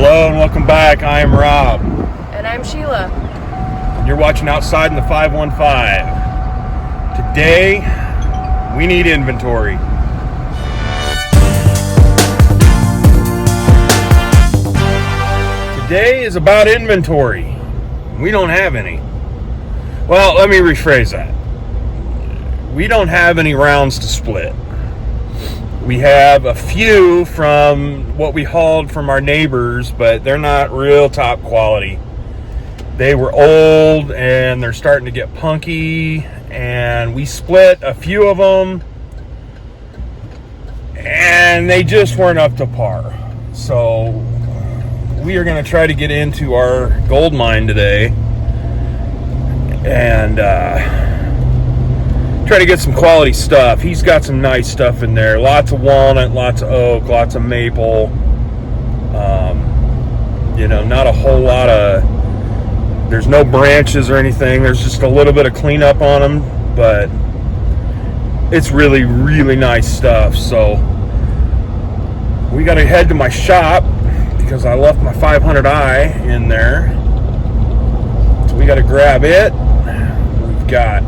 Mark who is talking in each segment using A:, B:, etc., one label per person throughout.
A: Hello and welcome back. I am Rob.
B: And I'm Sheila.
A: You're watching Outside in the 515. Today, we need inventory. Today is about inventory. We don't have any. Well, let me rephrase that. We don't have any rounds to split. We have a few from what we hauled from our neighbors, but they're not real top quality. They were old and they're starting to get punky, and we split a few of them and they just weren't up to par. So we are going to try to get into our gold mine today and try to get some quality stuff. He's got some nice stuff in there. Lots of walnut, lots of oak, lots of maple. Not a whole lot of... There's no branches or anything. There's just a little bit of cleanup on them, but it's really, really nice stuff. So we got to head to my shop because I left my 500i in there. So we got to grab it. We've got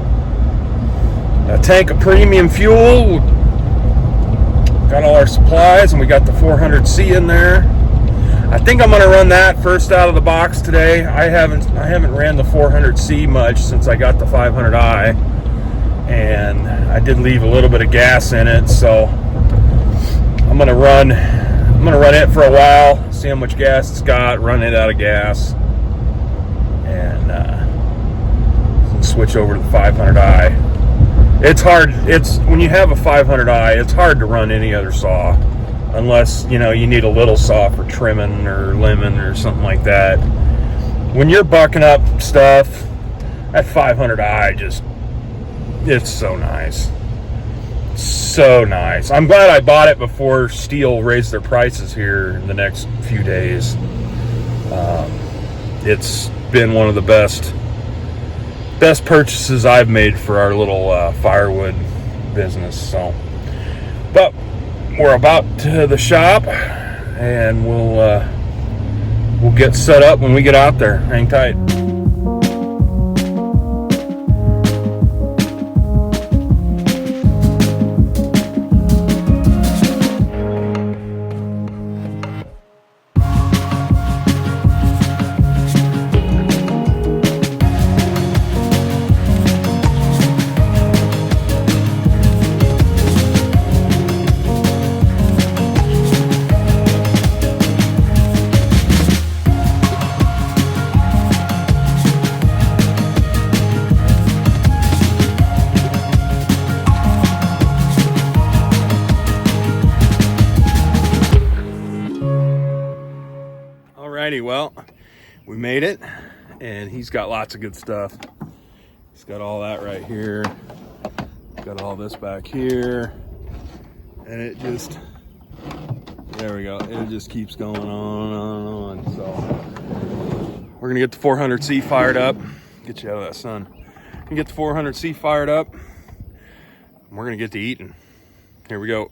A: a tank of premium fuel, got all our supplies, and we got the 400C in there. I think I'm going to run that first out of the box today. I haven't ran the 400C much since I got the 500i, and I did leave a little bit of gas in it, so I'm going to run it for a while, see how much gas it's got, run it out of gas, and switch over to the 500i. It's hard. When you have a 500i, it's hard to run any other saw, unless you need a little saw for trimming or limbing or something like that. When you're bucking up stuff, that 500i it's so nice, so nice. I'm glad I bought it before steel raised their prices here in the next few days. It's been one of the best purchases I've made for our little firewood business. So, but we're about to the shop, and we'll get set up when we get out there. Hang tight. Alrighty, well, we made it, and he's got lots of good stuff. He's got all that right here, got all this back here, and it just, there we go, it just keeps going on and on. So we're gonna get the 400C fired up, get you out of that sun, and get the 400C fired up, and we're gonna get to eating. Here we go.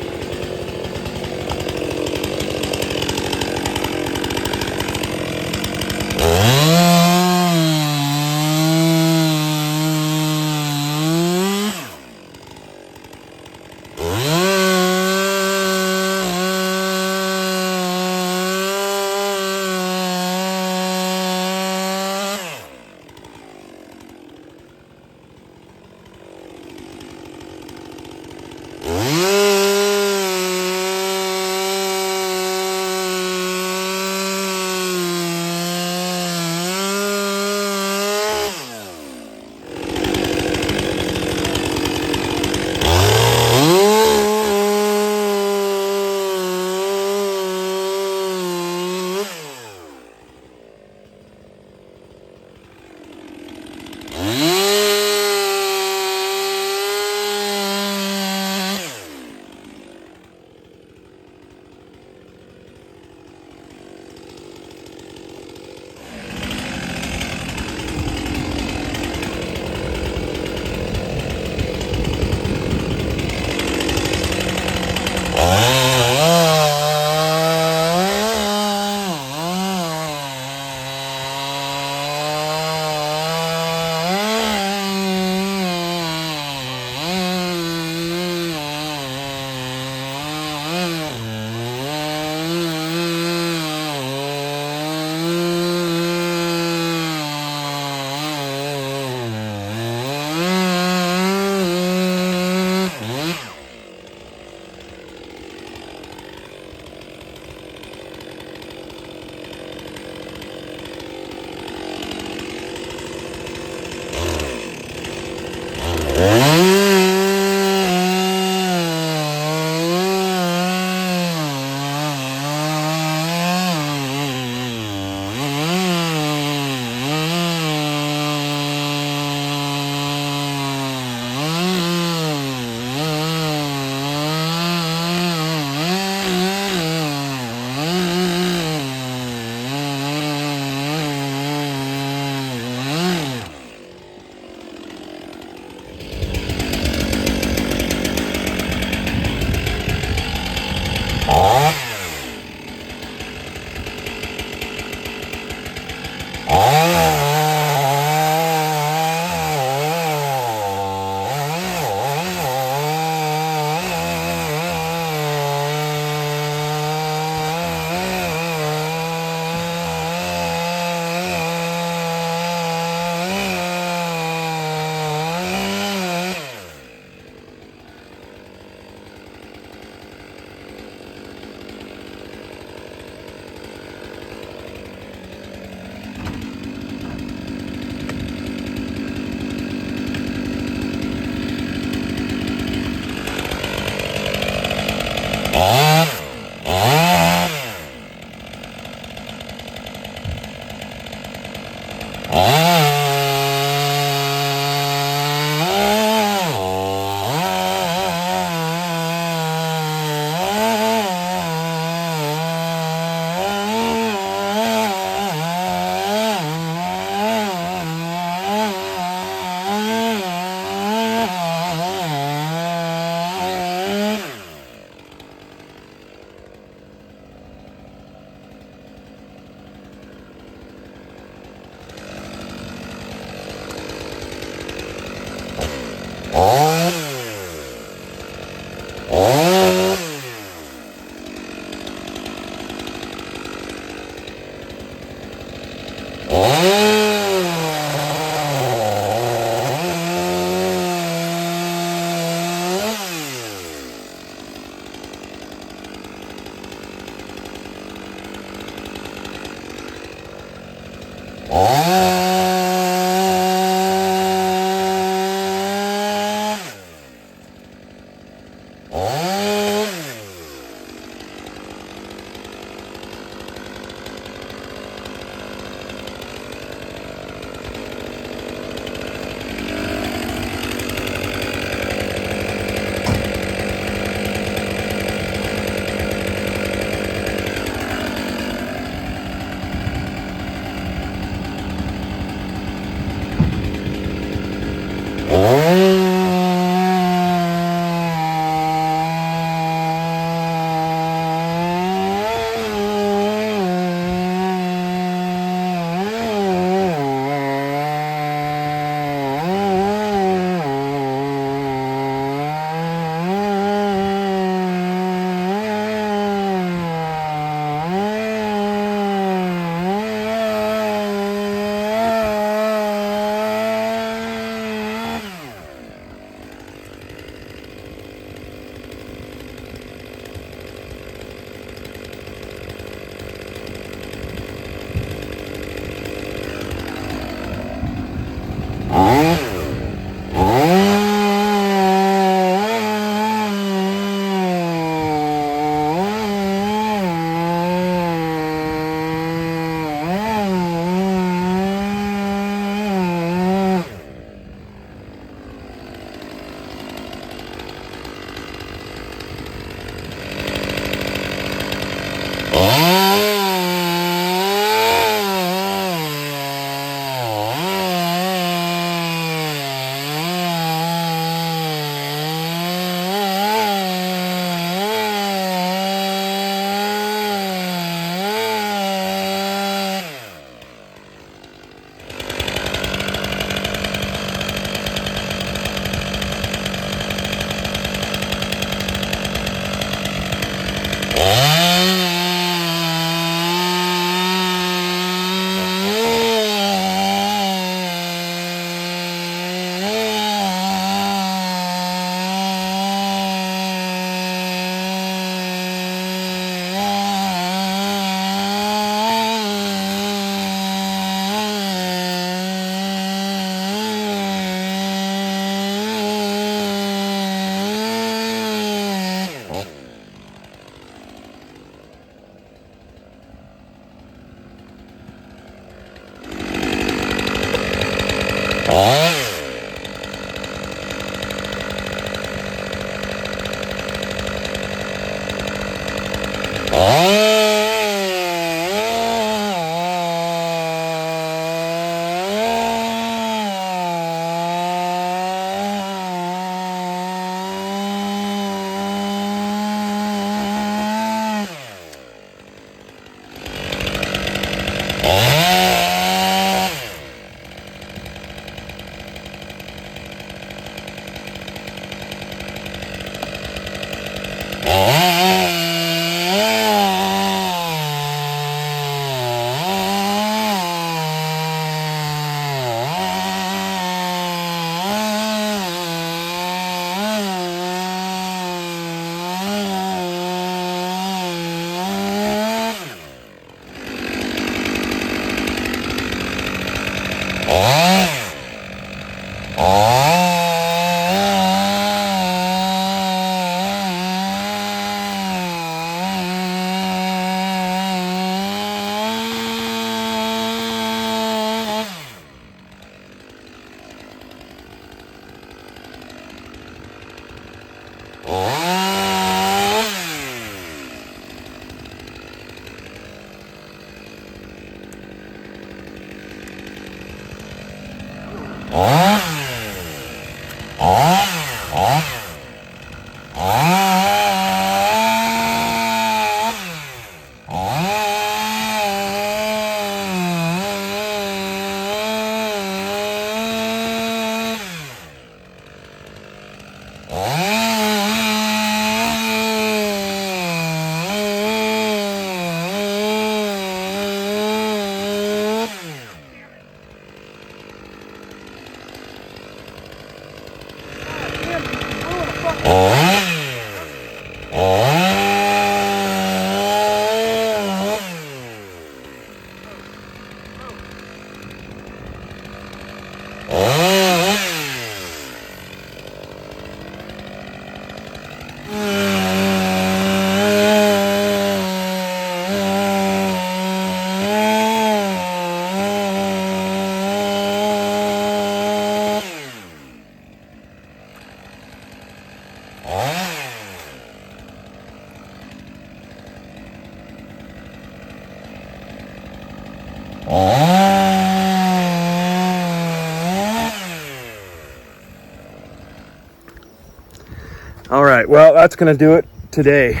A: All right, well, that's gonna do it today.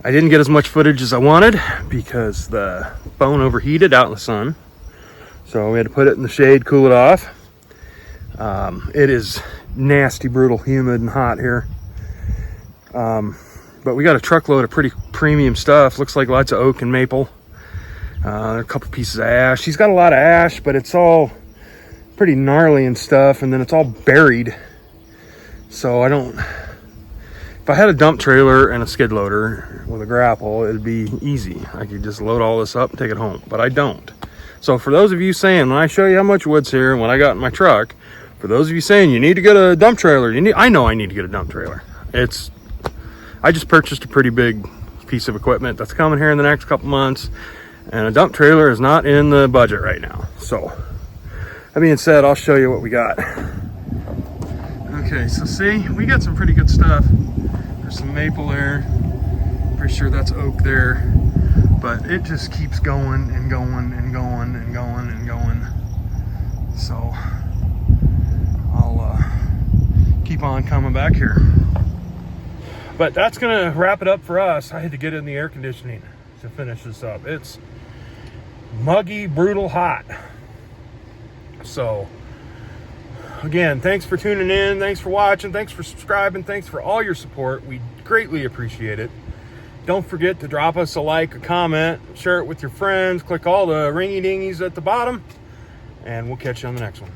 A: I didn't get as much footage as I wanted because the phone overheated out in the sun. So we had to put it in the shade, cool it off. It is nasty, brutal, humid, and hot here. But we got a truckload of pretty premium stuff. Looks like lots of oak and maple. A couple pieces of ash. He's got a lot of ash, but it's all pretty gnarly and stuff, and then it's all buried. So if I had a dump trailer and a skid loader with a grapple, it'd be easy. I could just load all this up and take it home, but I don't. So for those of you saying, when I show you how much wood's here and what I got in my truck, for those of you saying you need to get a dump trailer, I know I need to get a dump trailer. I just purchased a pretty big piece of equipment that's coming here in the next couple months, and a dump trailer is not in the budget right now. So that being said, I'll show you what we got. Okay, so see, we got some pretty good stuff. There's some maple there. Pretty sure that's oak there. But it just keeps going and going and going and going and going. So I'll keep on coming back here. But that's gonna wrap it up for us. I had to get in the air conditioning to finish this up. It's muggy, brutal hot. So again, thanks for tuning in, thanks for watching, thanks for subscribing, thanks for all your support. We greatly appreciate it. Don't forget to drop us a like, a comment, share it with your friends, click all the ringy dingies at the bottom, and we'll catch you on the next one.